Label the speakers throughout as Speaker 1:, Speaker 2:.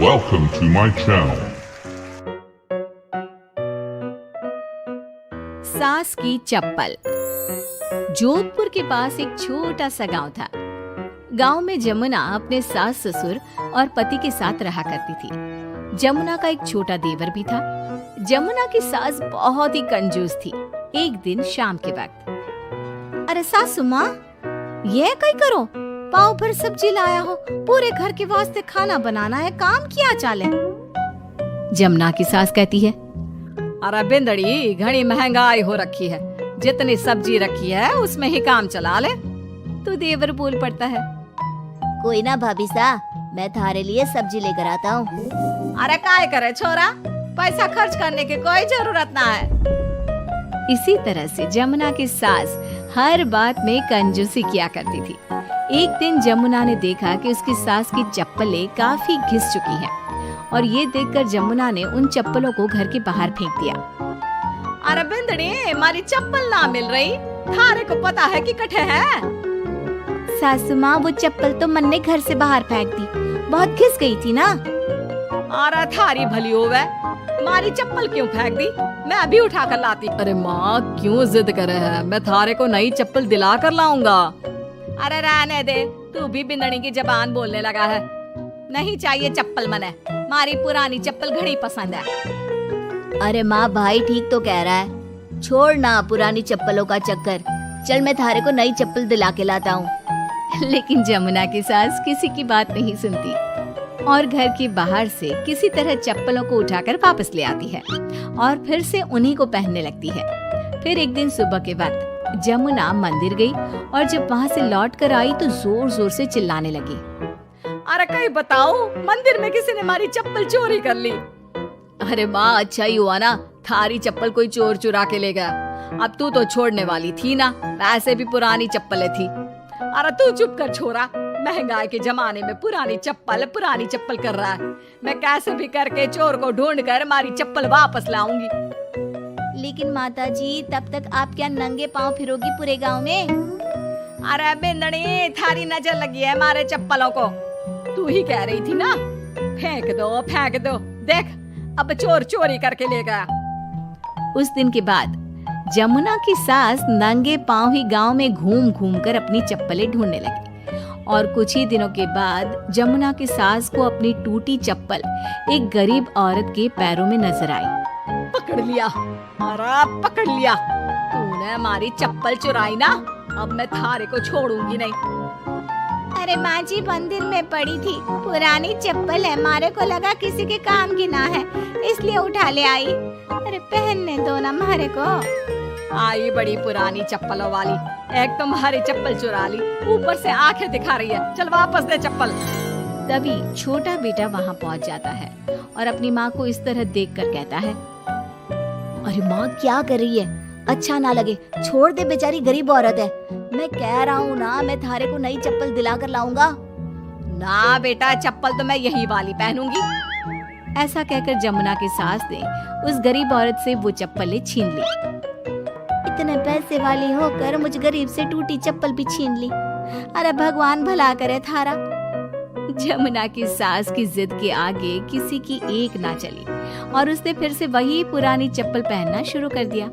Speaker 1: Welcome to my channel.
Speaker 2: सास की चप्पल। जोधपुर के पास एक छोटा सा गांव था। गांव में जमुना अपने सास ससुर और पति के साथ रहा करती थी। जमुना का एक छोटा देवर भी था। जमुना की सास बहुत ही कंजूस थी। एक दिन शाम के वक्त, अरे सासू माँ, ये कहीं करो, पाव भर सब्जी लाया हो, पूरे घर के वास्ते खाना बनाना है, काम किया चाले। जमुना की सास कहती है, अरे बिंदड़ी, घनी महंगाई हो रखी है, जितनी सब्जी रखी है उसमें ही काम चला ले। तो देवर बोल पड़ता है,
Speaker 3: कोई ना भाभी सा, मैं थारे लिए सब्जी लेकर आता हूँ।
Speaker 2: अरे काय करे छोरा, पैसा खर्च करने की कोई जरूरत ना है। इसी तरह से जमुना की सास हर बात में कंजूसी किया करती थी। एक दिन जमुना ने देखा कि उसकी सास की चप्पलें काफी घिस चुकी हैं और ये देखकर जमुना ने उन चप्पलों को घर के बाहर फेंक दिया। अरे बिंदड़ी, हमारी चप्पल ना मिल रही, थारे को पता है कि कठे है।
Speaker 3: सासू माँ, वो चप्पल तो मन ने घर से बाहर फेंक दी, बहुत घिस गई थी ना।
Speaker 2: अरे थारी भली होवे, हमारी चप्पल क्यों फेंक दी, मैं अभी उठा कर लाती। अरे माँ, क्यों जिद करे है, मैं थारे को नई चप्पल दिला कर लाऊंगा। अरे रहने दे, तू भी बिंदड़ी की जबान बोलने लगा है। नहीं चाहिए चप्पल मने, हमारी पुरानी चप्पल घड़ी पसंद है।
Speaker 3: अरे माँ, भाई ठीक तो कह रहा है, छोड़ ना पुरानी चप्पलों का चक्कर, चल मैं थारे को नई चप्पल दिला के लाता हूँ।
Speaker 2: लेकिन जमुना की सास किसी की बात नहीं सुनती और घर के बाहर से किसी तरह चप्पलों को उठाकर वापस ले आती है और फिर से उन्हीं को पहनने लगती है। फिर एक दिन सुबह के वक्त जमुना मंदिर गई और जब वहाँ से लौट कर आई तो जोर जोर से चिल्लाने लगी, अरे कहीं बताओ, मंदिर में किसी ने हमारी चप्पल चोरी कर ली। अरे माँ, अच्छा ही हुआ ना, थारी चप्पल कोई चोर चुरा के ले गया। अब तू तो छोड़ने वाली थी ना, वैसे भी पुरानी चप्पलें थी। अरे तू चुप कर छोरा, महंगाई के जमाने में पुरानी चप्पल कर रहा है। मैं कैसे भी करके चोर को ढूंढ कर हमारी चप्पल वापस लाऊंगी।
Speaker 3: लेकिन माता जी, तब तक आप क्या नंगे पाँव फिरोगी पूरे गांव में?
Speaker 2: अरे बिंदड़ी, थारी नजर लगी है हमारे चप्पलों को, तू ही कह रही थी ना, फेंक दो, देख अब चोर चोरी करके ले गया। उस दिन के बाद जमुना की सास नंगे पांव ही गांव में घूम घूम कर अपनी चप्पलें ढूंढने लगी और कुछ ही दिनों के बाद जमुना की सास को अपनी टूटी चप्पल एक गरीब औरत के पैरों में नजर आई। पकड़ लिया, अरे पकड़ लिया, तूने हमारी चप्पल चुराई ना, अब मैं थारे को छोड़ूंगी नहीं।
Speaker 3: अरे माँ जी, मंदिर में पड़ी थी, पुरानी चप्पल है, मारे को लगा किसी के काम की ना है, इसलिए उठा ले आई। अरे पहनने दो ना मारे को।
Speaker 2: आई बड़ी पुरानी चप्पलों वाली, एक तो हमारी चप्पल चुरा ली, ऊपर से आंखें दिखा रही है, चल वापस दे चप्पल। तभी छोटा बेटा वहाँ पहुँच जाता है और अपनी माँ को इस तरह देखकर कहता है,
Speaker 3: अरे माँ, क्या कर रही है, अच्छा ना लगे, छोड़ दे, बेचारी गरीब औरत है। मैं कह रहा हूँ ना, मैं थारे को नई चप्पल दिला कर लाऊंगा।
Speaker 2: ना बेटा, चप्पल तो मैं यही वाली पहनूंगी। ऐसा कहकर जमुना की सास ने उस गरीब औरत से वो चप्पलें छीन ली।
Speaker 3: इतने पैसे वाली होकर मुझ गरीब से टूटी चप्पल भी छीन ली, अरे भगवान भला करे थारा।
Speaker 2: जमुना की सास की जिद के आगे किसी की एक ना चली और उसने फिर से वही पुरानी चप्पल पहनना शुरू कर दिया।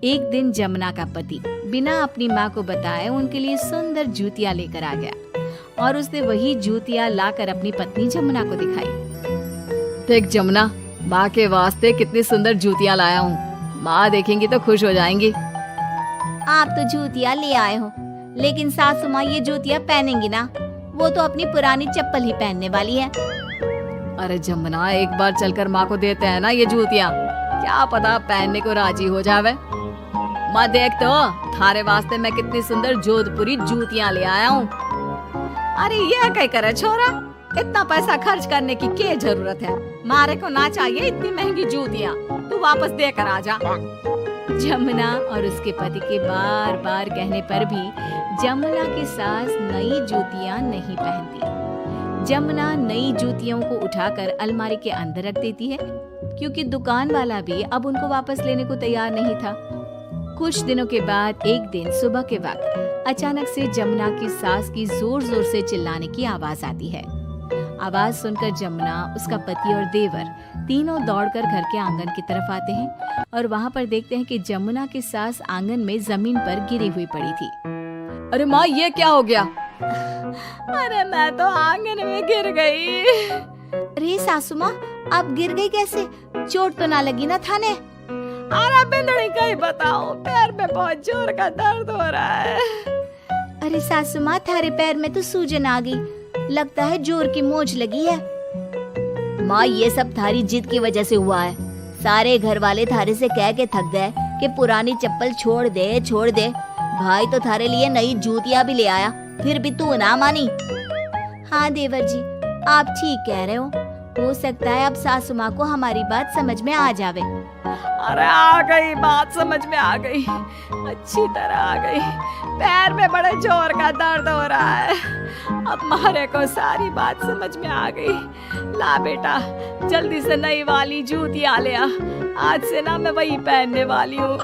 Speaker 2: एक दिन जमुना का पति बिना अपनी माँ को बताए उनके लिए सुंदर जूतियाँ लेकर आ गया और उसने वही जूतियाँ लाकर अपनी पत्नी जमुना को दिखाई। देख जमुना, माँ के वास्ते कितनी सुंदर जूतियाँ लाया हूँ, माँ देखेंगी तो खुश हो जाएंगी।
Speaker 3: आप तो जूतियाँ ले आए हो, लेकिन सासू माँ ये जूतियाँ पहनेंगी ना, वो तो अपनी पुरानी चप्पल ही पहनने वाली है।
Speaker 2: अरे जमुना, एक बार चलकर माँ को देते हैं ना ये जूतियाँ, क्या पता पहनने को राजी हो जावे। माँ देख तो, थारे वास्ते मैं कितनी सुंदर जोधपुरी जूतियाँ ले आया हूँ। अरे ये क्या करे छोरा, इतना पैसा खर्च करने की क्या जरूरत है, मारे को ना चाहिए इतनी महंगी जूतियाँ, तू वापस देकर आ जा। जमुना और उसके पति के बार बार कहने पर भी जमुना की सास नई जूतियाँ नहीं पहनती। जमुना नई जूतियों को उठाकर अलमारी के अंदर रख देती है, क्योंकि दुकान वाला भी अब उनको वापस लेने को तैयार नहीं था। कुछ दिनों के बाद एक दिन सुबह के वक्त अचानक से जमुना की सास की जोर जोर से चिल्लाने की आवाज आती है। आवाज सुनकर जमुना, उसका पति और देवर तीनों दौड़कर घर के आंगन की तरफ आते हैं और वहाँ पर देखते हैं कि जमुना की सास आंगन में जमीन पर गिरी हुई पड़ी थी। अरे माँ, ये क्या हो गया?
Speaker 3: अरे मैं तो आंगन में गिर गई। अरे सासू माँ, आप गिर गई कैसे? चोट तो ना लगी ना थाने?
Speaker 2: अरे बिंदड़ी, कहीं बताओ, पैर में बहुत जोर का दर्द हो रहा है।
Speaker 3: अरे सासू माँ, थारे पैर में तो सूजन आ गई, लगता है जोर की मोच लगी है।
Speaker 1: माँ, ये सब थारी जिद की वजह से हुआ है। सारे घर वाले थारे से कह के थक गए कि पुरानी चप्पल छोड़ दे छोड़ दे। भाई तो थारे लिए नई जूतियाँ भी ले आया, फिर भी तू ना मानी।
Speaker 3: हाँ देवर जी, आप ठीक कह रहे हो सकता है अब सासू माँ को हमारी बात समझ में आ जावे।
Speaker 2: अरे आ गई, बात समझ में आ गई, अच्छी तरह आ गई। पैर में बड़े जोर का दर्द हो रहा है। अब मारे को सारी बात समझ में आ गई। ला बेटा, जल्दी से नई वाली जूतियाँ ले आ। आज से ना मैं वही पहनने वाली हूँ।